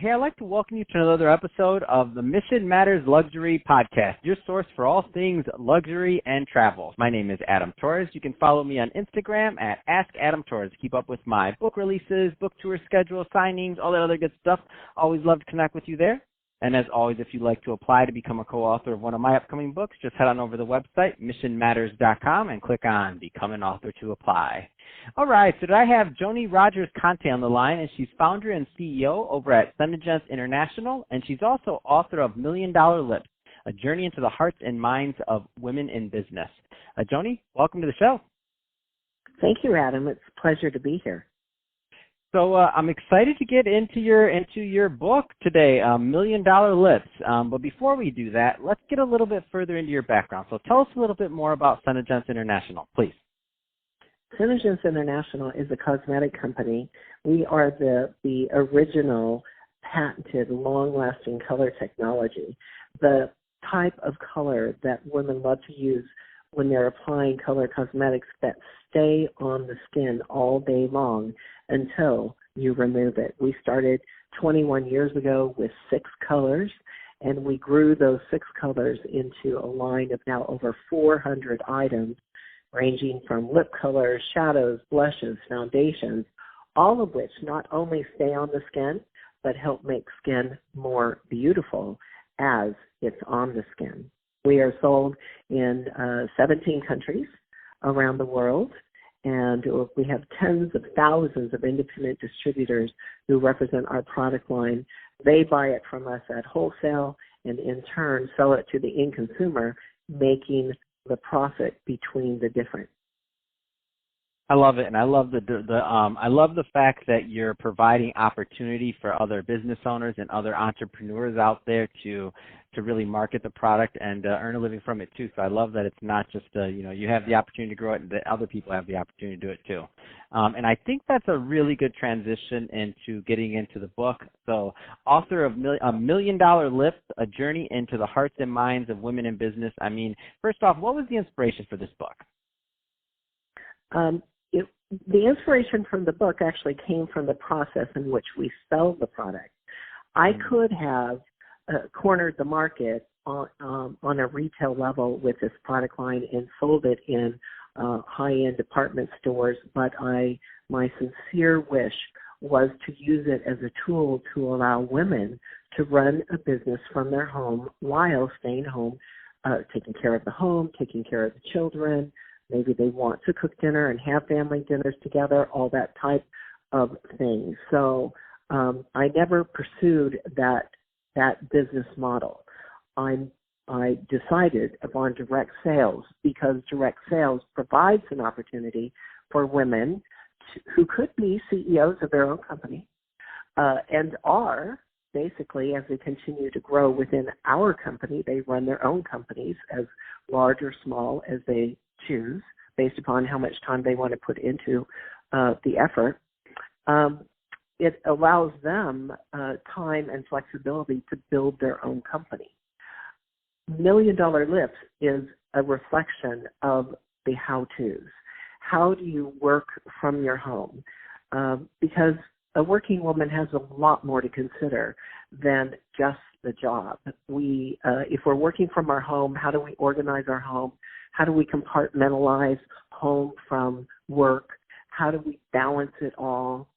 Hey, I'd like to welcome you to another episode of the Mission Matters Luxury Podcast, your source for all things luxury and travel. My name is Adam Torres. You can follow me on Instagram at AskAdamTorres to keep up with my book releases, book tour schedule, signings, all that other good stuff. Always love to connect with you there. And as always, if you'd like to apply to become a co-author of one of my upcoming books, just head on over to the website, missionmatters.com, and click on Become an Author to apply. All right, so I have Joni Rogers-Kante on the line, and she's founder and CEO over at SeneGence International, and she's also author of $1 Million Lips, A Journey into the Hearts and Minds of Women in Business. Joni, welcome to the show. Thank you, Adam. It's a pleasure to be here. So I'm excited to get into your book today, $1 Million Lips. But before we do that, let's get a little bit further into your background. So tell us a little bit more about SeneGence International, please. SeneGence International is a cosmetic company. We are the original patented long-lasting color technology, the type of color that women love to use when they're applying color cosmetics that stay on the skin all day long until you remove it. We started 21 years ago with 6 colors, and we grew those 6 colors into a line of now over 400 items, ranging from lip colors, shadows, blushes, foundations, all of which not only stay on the skin, but help make skin more beautiful as it's on the skin. We are sold in 17 countries around the world, and we have tens of thousands of independent distributors who represent our product line. They buy it from us at wholesale and in turn sell it to the end consumer, making the profit between the different. I love it, and I love I love the fact that you're providing opportunity for other business owners and other entrepreneurs out there to really market the product and earn a living from it too. So I love that it's not just you have the opportunity to grow it, and that other people have the opportunity to do it too. And I think that's a really good transition into getting into the book. So, author of $1 Million Lips, A Journey into the Hearts and Minds of Women in Business. I mean, first off, what was the inspiration for this book? The inspiration from the book actually came from the process in which we sell the product. I could have cornered the market on a retail level with this product line and sold it in high-end department stores, but my sincere wish was to use it as a tool to allow women to run a business from their home while staying home, taking care of the home, taking care of the children. Maybe they want to cook dinner and have family dinners together, all that type of thing. So I never pursued that business model. I decided upon direct sales because direct sales provides an opportunity for women who could be CEOs of their own company and are basically, as they continue to grow within our company, they run their own companies as large or small as they choose based upon how much time they want to put into the effort. It allows them time and flexibility to build their own company. $1 Million Lips is a reflection of the how-tos. How do you work from your home? Because a working woman has a lot more to consider than just the job. If we're working from our home, how do we organize our home? How do we compartmentalize home from work? How do we balance it all?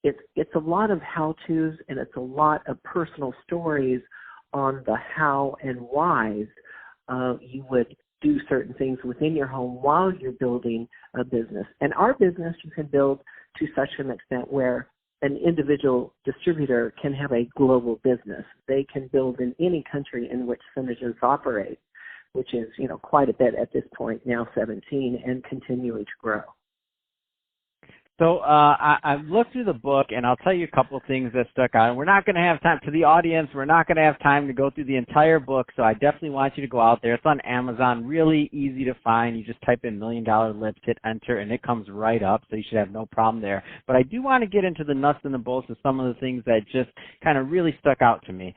It's a lot of how-tos, and it's a lot of personal stories on the how and whys you would do certain things within your home while you're building a business. And our business you can build to such an extent where an individual distributor can have a global business. They can build in any country in which SeneGence operates, which is, quite a bit at this point, now 17, and continuing to grow. So I've looked through the book, and I'll tell you a couple of things that stuck out. We're not going to have time, to the audience, we're not going to have time to go through the entire book, so I definitely want you to go out there. It's on Amazon, really easy to find. You just type in $1 Million Lips, hit enter, and it comes right up, so you should have no problem there. But I do want to get into the nuts and the bolts of some of the things that just kind of really stuck out to me.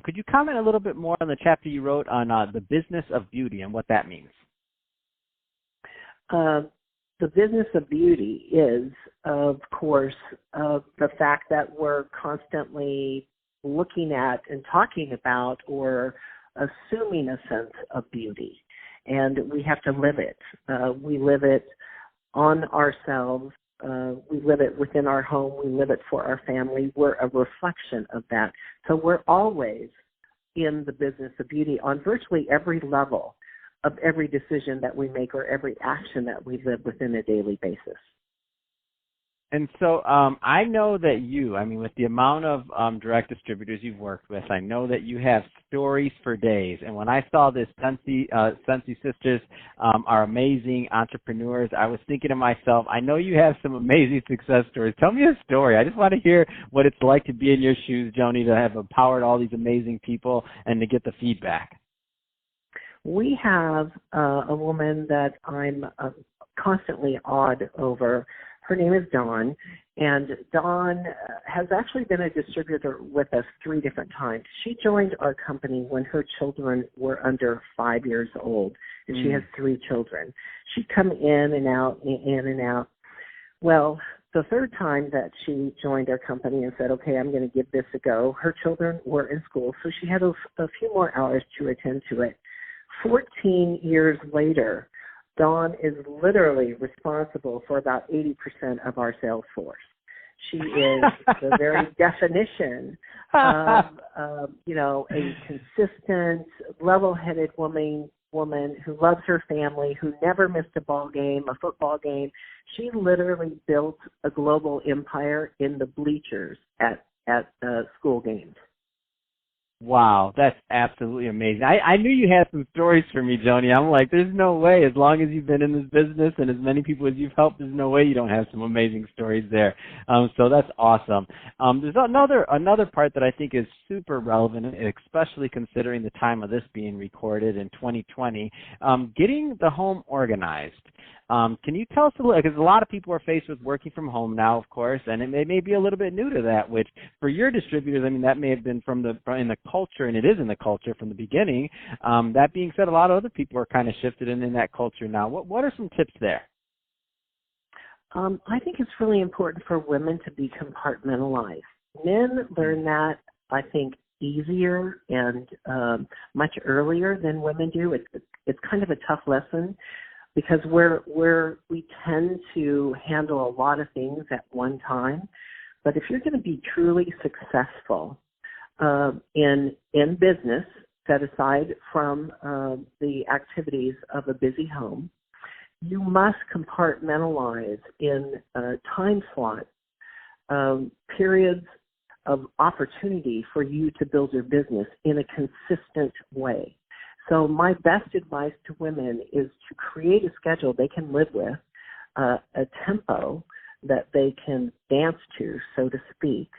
Could you comment a little bit more on the chapter you wrote on the business of beauty and what that means? the business of beauty is, of course, the fact that we're constantly looking at and talking about or assuming a sense of beauty. And we have to live it. We live it on ourselves. We live it within our home. We live it for our family. We're a reflection of that. So we're always in the business of beauty on virtually every level of every decision that we make or every action that we live within a daily basis. And so I know that with the amount of direct distributors you've worked with, I know that you have stories for days. And when I saw this, Sensi sisters are amazing entrepreneurs, I was thinking to myself, I know you have some amazing success stories. Tell me a story. I just want to hear what it's like to be in your shoes, Joni, to have empowered all these amazing people and to get the feedback. We have a woman that I'm constantly awed over. Her name is Dawn, and Dawn has actually been a distributor with us 3 different times. She joined our company when her children were under 5 years old, and she has 3 children. She'd come in and out, in and out. Well, the 3rd time that she joined our company and said, okay, I'm going to give this a go, her children were in school, so she had a few more hours to attend to it. 14 years later, Dawn is literally responsible for about 80% of our sales force. She is the very definition of, a consistent, level-headed woman who loves her family, who never missed a ball game, a football game. She literally built a global empire in the bleachers at school games. Wow, that's absolutely amazing. I knew you had some stories for me, Joni. I'm like, there's no way, as long as you've been in this business and as many people as you've helped, there's no way you don't have some amazing stories there. So that's awesome. There's another part that I think is super relevant, especially considering the time of this being recorded in 2020, getting the home organized. Can you tell us a little, because a lot of people are faced with working from home now, of course, and it may be a little bit new to that, which for your distributors, that may have been in the culture, and it is in the culture from the beginning. That being said, a lot of other people are kind of shifted in that culture now. What are some tips there? I think it's really important for women to be compartmentalized. Men learn that, I think, easier and much earlier than women do. It's kind of a tough lesson, because we tend to handle a lot of things at one time. But if you're going to be truly successful in business, set aside from the activities of a busy home, you must compartmentalize in time slots, periods of opportunity for you to build your business in a consistent way. So my best advice to women is to create a schedule they can live with, a tempo that they can dance to, so to speak,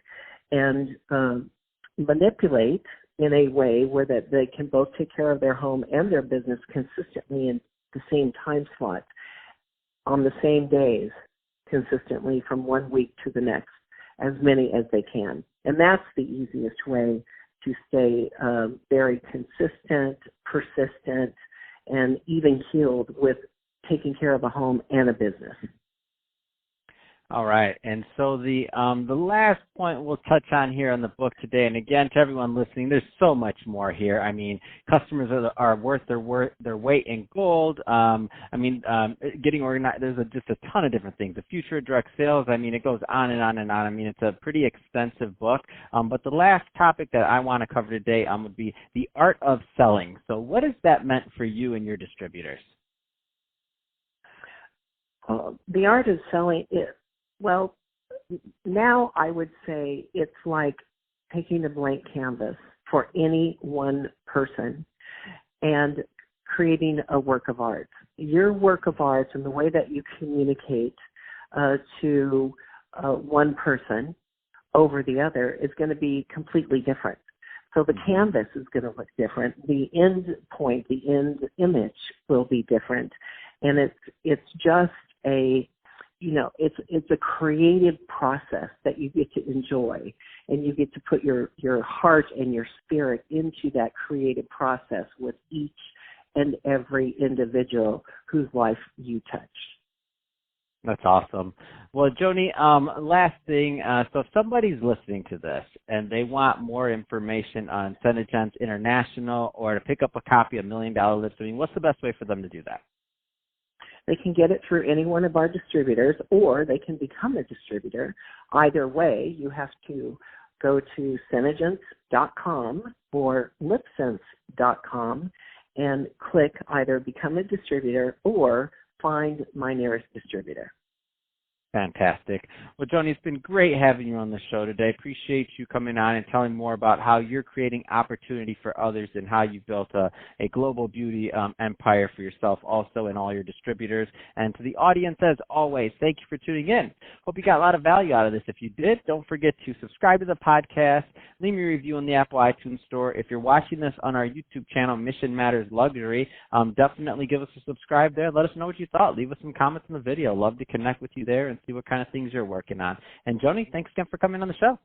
and manipulate in a way where that they can both take care of their home and their business consistently in the same time slot, on the same days, consistently from one week to the next, as many as they can. And that's the easiest way to stay very consistent, persistent, and even-keeled with taking care of a home and a business. All right, and so the last point we'll touch on here on the book today, and again, to everyone listening, there's so much more here. Customers are worth their weight in gold. Getting organized, there's just a ton of different things. The future of direct sales, it goes on and on and on. It's a pretty extensive book. But the last topic that I want to cover today would be the art of selling. So what has that meant for you and your distributors? The art of selling well, now I would say it's like taking a blank canvas for any one person and creating a work of art. Your work of art and the way that you communicate to one person over the other is going to be completely different. So the canvas is going to look different. The end point, the end image will be different. And it's just it's a creative process that you get to enjoy, and you get to put your heart and your spirit into that creative process with each and every individual whose life you touch. That's awesome. Well, Joni, last thing, so if somebody's listening to this and they want more information on SeneGence International or to pick up a copy of $1 Million Live Streaming, what's the best way for them to do that? They can get it through any one of our distributors, or they can become a distributor. Either way, you have to go to SeneGence.com or LipSense.com and click either Become a Distributor or Find My Nearest Distributor. Fantastic. Well, Joni, it's been great having you on the show today. Appreciate you coming on and telling more about how you're creating opportunity for others and how you've built a global beauty empire for yourself also and all your distributors. And to the audience, as always, thank you for tuning in. Hope you got a lot of value out of this. If you did, don't forget to subscribe to the podcast, leave me a review in the Apple iTunes Store. If you're watching this on our YouTube channel, Mission Matters Luxury, definitely give us a subscribe there. Let us know what you thought. Leave us some comments in the video. Love to connect with you there and see what kind of things you're working on. And Joni, thanks again for coming on the show.